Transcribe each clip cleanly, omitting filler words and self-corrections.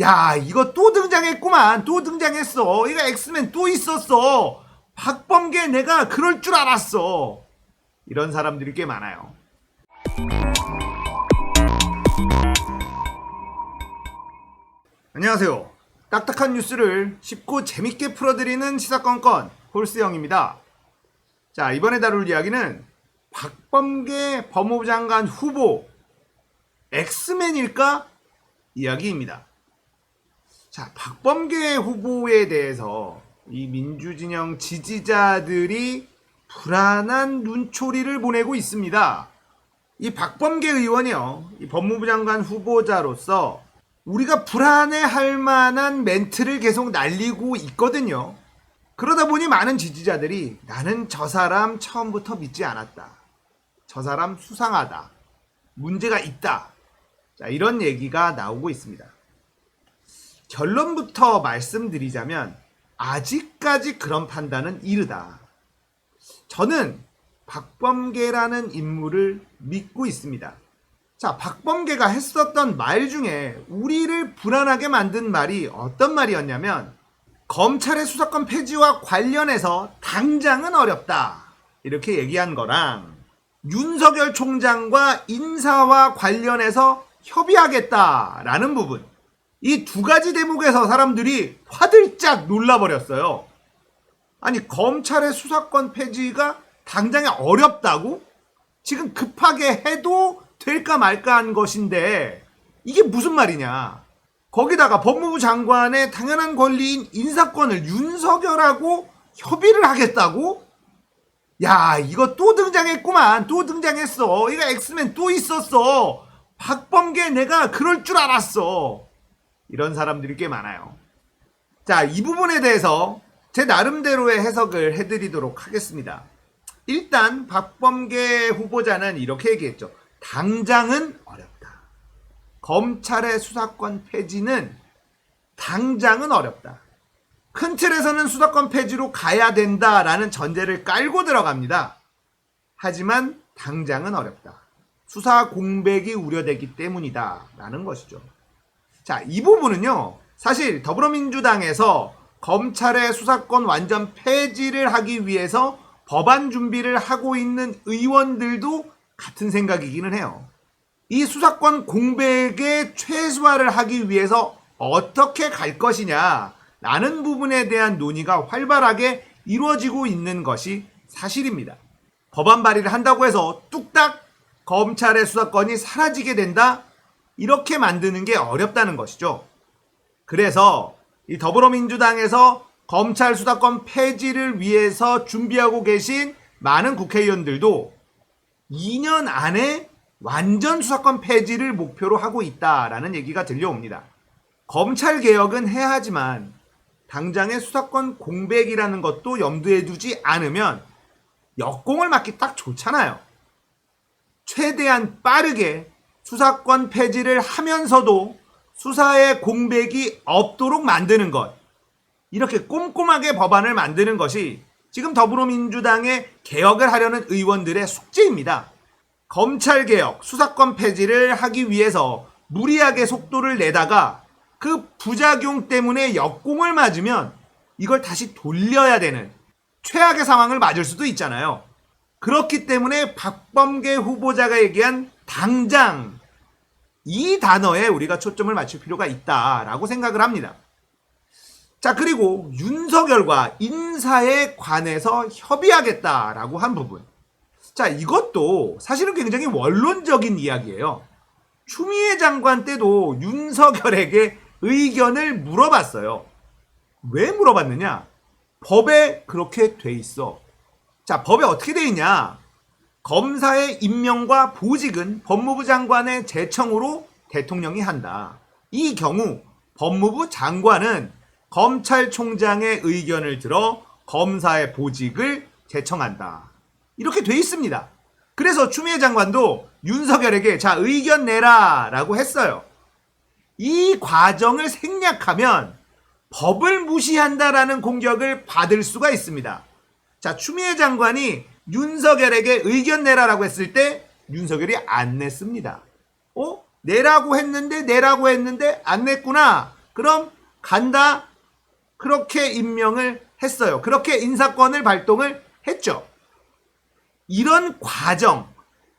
야, 이거 또 등장했구만. 또 등장했어. 이거 엑스맨 또 있었어. 박범계 내가 그럴 줄 알았어. 이런 사람들이 꽤 많아요. 안녕하세요. 딱딱한 뉴스를 쉽고 재밌게 풀어드리는 시사건건 홀스형입니다. 자, 이번에 다룰 이야기는 박범계 법무부 장관 후보 엑스맨일까? 이야기입니다. 자, 박범계 후보에 대해서 이 민주진영 지지자들이 불안한 눈초리를 보내고 있습니다. 이 박범계 의원이요, 이 법무부 장관 후보자로서 우리가 불안해할 만한 멘트를 계속 날리고 있거든요. 그러다 보니 많은 지지자들이 나는 저 사람 처음부터 믿지 않았다. 저 사람 수상하다. 문제가 있다. 자, 이런 얘기가 나오고 있습니다. 결론부터 말씀드리자면 아직까지 그런 판단은 이르다. 저는 박범계라는 인물을 믿고 있습니다. 자, 박범계가 했었던 말 중에 우리를 불안하게 만든 말이 어떤 말이었냐면 검찰의 수사권 폐지와 관련해서 당장은 어렵다. 이렇게 얘기한 거랑 윤석열 총장과 인사와 관련해서 협의하겠다라는 부분. 이 두 가지 대목에서 사람들이 화들짝 놀라버렸어요. 아니, 검찰의 수사권 폐지가 당장에 어렵다고? 지금 급하게 해도 될까 말까 한 것인데 이게 무슨 말이냐. 거기다가 법무부 장관의 당연한 권리인 인사권을 윤석열하고 협의를 하겠다고? 야, 이거 또 등장했구만. 또 등장했어. 이거 엑스맨 또 있었어. 박범계 내가 그럴 줄 알았어. 이런 사람들이 꽤 많아요. 자, 이 부분에 대해서 제 나름대로의 해석을 해드리도록 하겠습니다. 일단 박범계 후보자는 이렇게 얘기했죠. 당장은 어렵다. 검찰의 수사권 폐지는 당장은 어렵다. 큰 틀에서는 수사권 폐지로 가야 된다라는 전제를 깔고 들어갑니다. 하지만 당장은 어렵다. 수사 공백이 우려되기 때문이다 라는 것이죠. 자, 이 부분은요, 사실 더불어민주당에서 검찰의 수사권 완전 폐지를 하기 위해서 법안 준비를 하고 있는 의원들도 같은 생각이기는 해요. 이 수사권 공백의 최소화를 하기 위해서 어떻게 갈 것이냐 라는 부분에 대한 논의가 활발하게 이루어지고 있는 것이 사실입니다. 법안 발의를 한다고 해서 뚝딱 검찰의 수사권이 사라지게 된다? 이렇게 만드는 게 어렵다는 것이죠. 그래서 이 더불어민주당에서 검찰 수사권 폐지를 위해서 준비하고 계신 많은 국회의원들도 2년 안에 완전 수사권 폐지를 목표로 하고 있다라는 얘기가 들려옵니다. 검찰 개혁은 해야 하지만 당장의 수사권 공백이라는 것도 염두에 두지 않으면 역공을 맞기 딱 좋잖아요. 최대한 빠르게 수사권 폐지를 하면서도 수사의 공백이 없도록 만드는 것. 이렇게 꼼꼼하게 법안을 만드는 것이 지금 더불어민주당의 개혁을 하려는 의원들의 숙제입니다. 검찰개혁, 수사권 폐지를 하기 위해서 무리하게 속도를 내다가 그 부작용 때문에 역공을 맞으면 이걸 다시 돌려야 되는 최악의 상황을 맞을 수도 있잖아요. 그렇기 때문에 박범계 후보자가 얘기한 당장 이 단어에 우리가 초점을 맞출 필요가 있다라고 생각을 합니다. 자, 그리고 윤석열과 인사에 관해서 협의하겠다라고 한 부분. 자, 이것도 사실은 굉장히 원론적인 이야기예요. 추미애 장관 때도 윤석열에게 의견을 물어봤어요. 왜 물어봤느냐? 법에 그렇게 돼 있어. 자, 법에 어떻게 돼 있냐? 검사의 임명과 보직은 법무부 장관의 제청으로 대통령이 한다. 이 경우 법무부 장관은 검찰총장의 의견을 들어 검사의 보직을 제청한다. 이렇게 돼 있습니다. 그래서 추미애 장관도 윤석열에게 자, 의견 내라 라고 했어요. 이 과정을 생략하면 법을 무시한다라는 공격을 받을 수가 있습니다. 자, 추미애 장관이 윤석열에게 의견 내라라고 했을 때 윤석열이 안 냈습니다. 내라고 했는데 안 냈구나. 그럼 간다. 그렇게 임명을 했어요. 그렇게 인사권을 발동을 했죠. 이런 과정,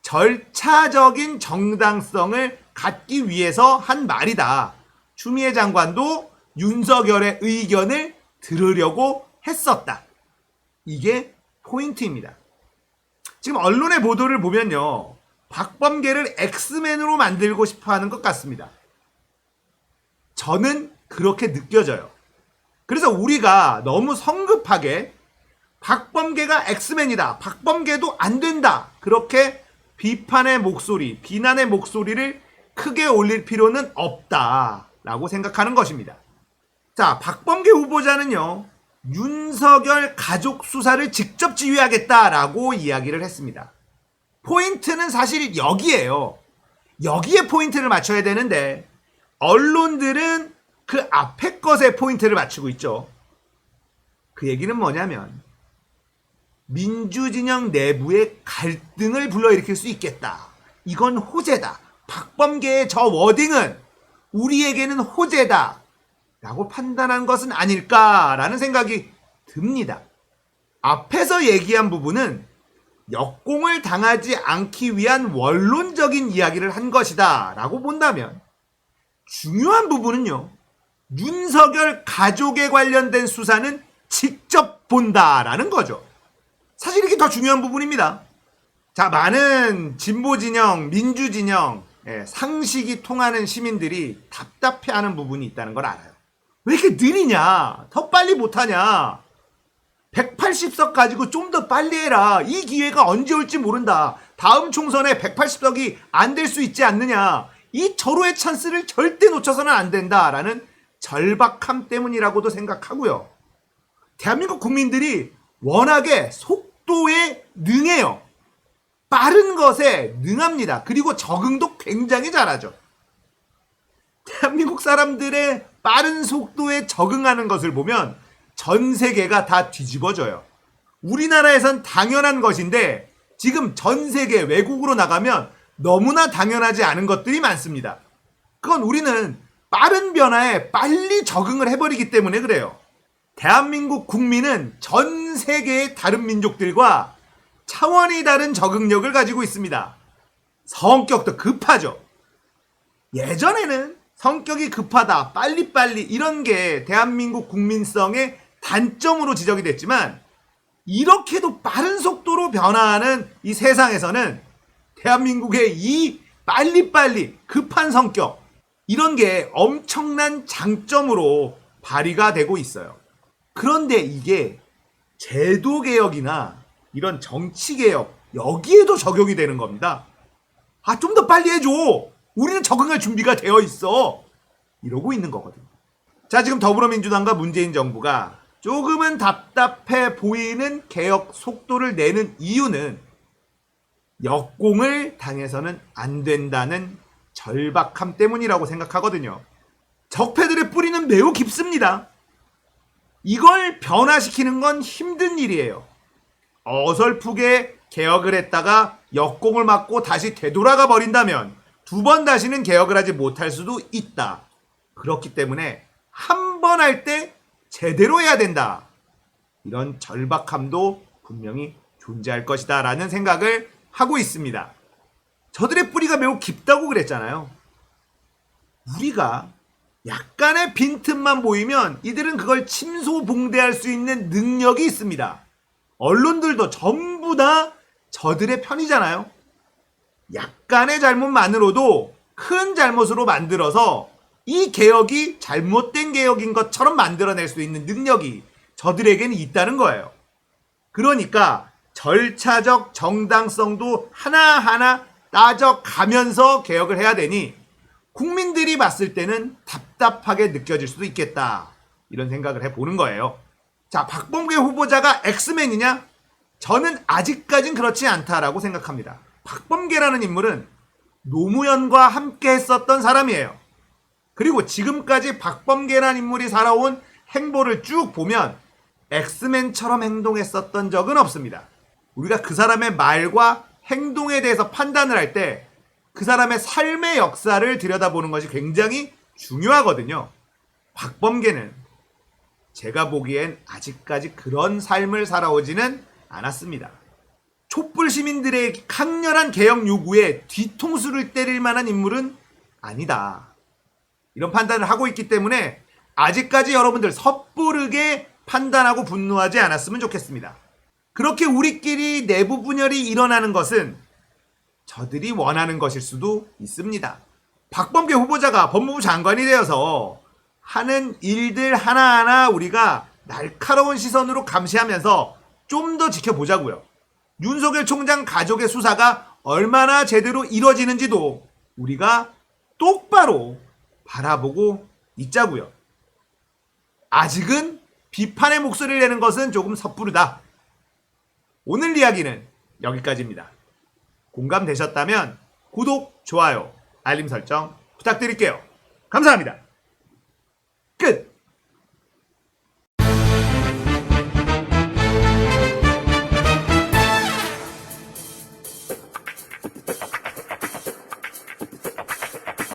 절차적인 정당성을 갖기 위해서 한 말이다. 추미애 장관도 윤석열의 의견을 들으려고 했었다. 이게 포인트입니다. 지금 언론의 보도를 보면요. 박범계를 엑스맨으로 만들고 싶어 하는 것 같습니다. 저는 그렇게 느껴져요. 그래서 우리가 너무 성급하게 박범계가 엑스맨이다. 박범계도 안 된다. 그렇게 비판의 목소리, 비난의 목소리를 크게 올릴 필요는 없다라고 생각하는 것입니다. 자, 박범계 후보자는요. 윤석열 가족 수사를 직접 지휘하겠다라고 이야기를 했습니다. 포인트는 사실 여기에요. 여기에 포인트를 맞춰야 되는데 언론들은 그 앞에 것에 포인트를 맞추고 있죠. 그 얘기는 뭐냐면 민주진영 내부의 갈등을 불러일으킬 수 있겠다. 이건 호재다. 박범계의 저 워딩은 우리에게는 호재다. 라고 판단한 것은 아닐까라는 생각이 듭니다. 앞에서 얘기한 부분은 역공을 당하지 않기 위한 원론적인 이야기를 한 것이다 라고 본다면 중요한 부분은요. 윤석열 가족에 관련된 수사는 직접 본다라는 거죠. 사실 이게 더 중요한 부분입니다. 자, 많은 진보진영, 민주진영, 상식이 통하는 시민들이 답답해하는 부분이 있다는 걸 알아요. 왜 이렇게 느리냐? 더 빨리 못하냐? 180석 가지고 좀 더 빨리 해라. 이 기회가 언제 올지 모른다. 다음 총선에 180석이 안 될 수 있지 않느냐. 이 절호의 찬스를 절대 놓쳐서는 안 된다라는 절박함 때문이라고도 생각하고요. 대한민국 국민들이 워낙에 속도에 능해요. 빠른 것에 능합니다. 그리고 적응도 굉장히 잘하죠. 대한민국 사람들의 빠른 속도에 적응하는 것을 보면 전 세계가 다 뒤집어져요. 우리나라에선 당연한 것인데 지금 전 세계 외국으로 나가면 너무나 당연하지 않은 것들이 많습니다. 그건 우리는 빠른 변화에 빨리 적응을 해버리기 때문에 그래요. 대한민국 국민은 전 세계의 다른 민족들과 차원이 다른 적응력을 가지고 있습니다. 성격도 급하죠. 예전에는 성격이 급하다, 빨리빨리 이런 게 대한민국 국민성의 단점으로 지적이 됐지만 이렇게도 빠른 속도로 변화하는 이 세상에서는 대한민국의 이 빨리빨리 급한 성격 이런 게 엄청난 장점으로 발휘가 되고 있어요. 그런데 이게 제도개혁이나 이런 정치개혁 여기에도 적용이 되는 겁니다. 아, 좀 더 빨리 해줘. 우리는 적응할 준비가 되어 있어. 이러고 있는 거거든요. 자, 지금 더불어민주당과 문재인 정부가 조금은 답답해 보이는 개혁 속도를 내는 이유는 역공을 당해서는 안 된다는 절박함 때문이라고 생각하거든요. 적폐들의 뿌리는 매우 깊습니다. 이걸 변화시키는 건 힘든 일이에요. 어설프게 개혁을 했다가 역공을 맞고 다시 되돌아가 버린다면 두 번 다시는 개혁을 하지 못할 수도 있다. 그렇기 때문에 한 번 할 때 제대로 해야 된다. 이런 절박함도 분명히 존재할 것이다 라는 생각을 하고 있습니다. 저들의 뿌리가 매우 깊다고 그랬잖아요. 우리가 약간의 빈틈만 보이면 이들은 그걸 침소봉대할 수 있는 능력이 있습니다. 언론들도 전부 다 저들의 편이잖아요. 약간의 잘못만으로도 큰 잘못으로 만들어서 이 개혁이 잘못된 개혁인 것처럼 만들어낼 수 있는 능력이 저들에게는 있다는 거예요. 그러니까 절차적 정당성도 하나하나 따져가면서 개혁을 해야 되니 국민들이 봤을 때는 답답하게 느껴질 수도 있겠다. 이런 생각을 해보는 거예요. 자, 박범계 후보자가 엑스맨이냐? 저는 아직까진 그렇지 않다라고 생각합니다. 박범계라는 인물은 노무현과 함께 했었던 사람이에요. 그리고 지금까지 박범계라는 인물이 살아온 행보를 쭉 보면 엑스맨처럼 행동했었던 적은 없습니다. 우리가 그 사람의 말과 행동에 대해서 판단을 할 때 그 사람의 삶의 역사를 들여다보는 것이 굉장히 중요하거든요. 박범계는 제가 보기엔 아직까지 그런 삶을 살아오지는 않았습니다. 촛불 시민들의 강렬한 개혁 요구에 뒤통수를 때릴 만한 인물은 아니다. 이런 판단을 하고 있기 때문에 아직까지 여러분들 섣부르게 판단하고 분노하지 않았으면 좋겠습니다. 그렇게 우리끼리 내부 분열이 일어나는 것은 저들이 원하는 것일 수도 있습니다. 박범계 후보자가 법무부 장관이 되어서 하는 일들 하나하나 우리가 날카로운 시선으로 감시하면서 좀 더 지켜보자고요. 윤석열 총장 가족의 수사가 얼마나 제대로 이루어지는지도 우리가 똑바로 바라보고 있자고요. 아직은 비판의 목소리를 내는 것은 조금 섣부르다. 오늘 이야기는 여기까지입니다. 공감되셨다면 구독, 좋아요, 알림 설정 부탁드릴게요. 감사합니다.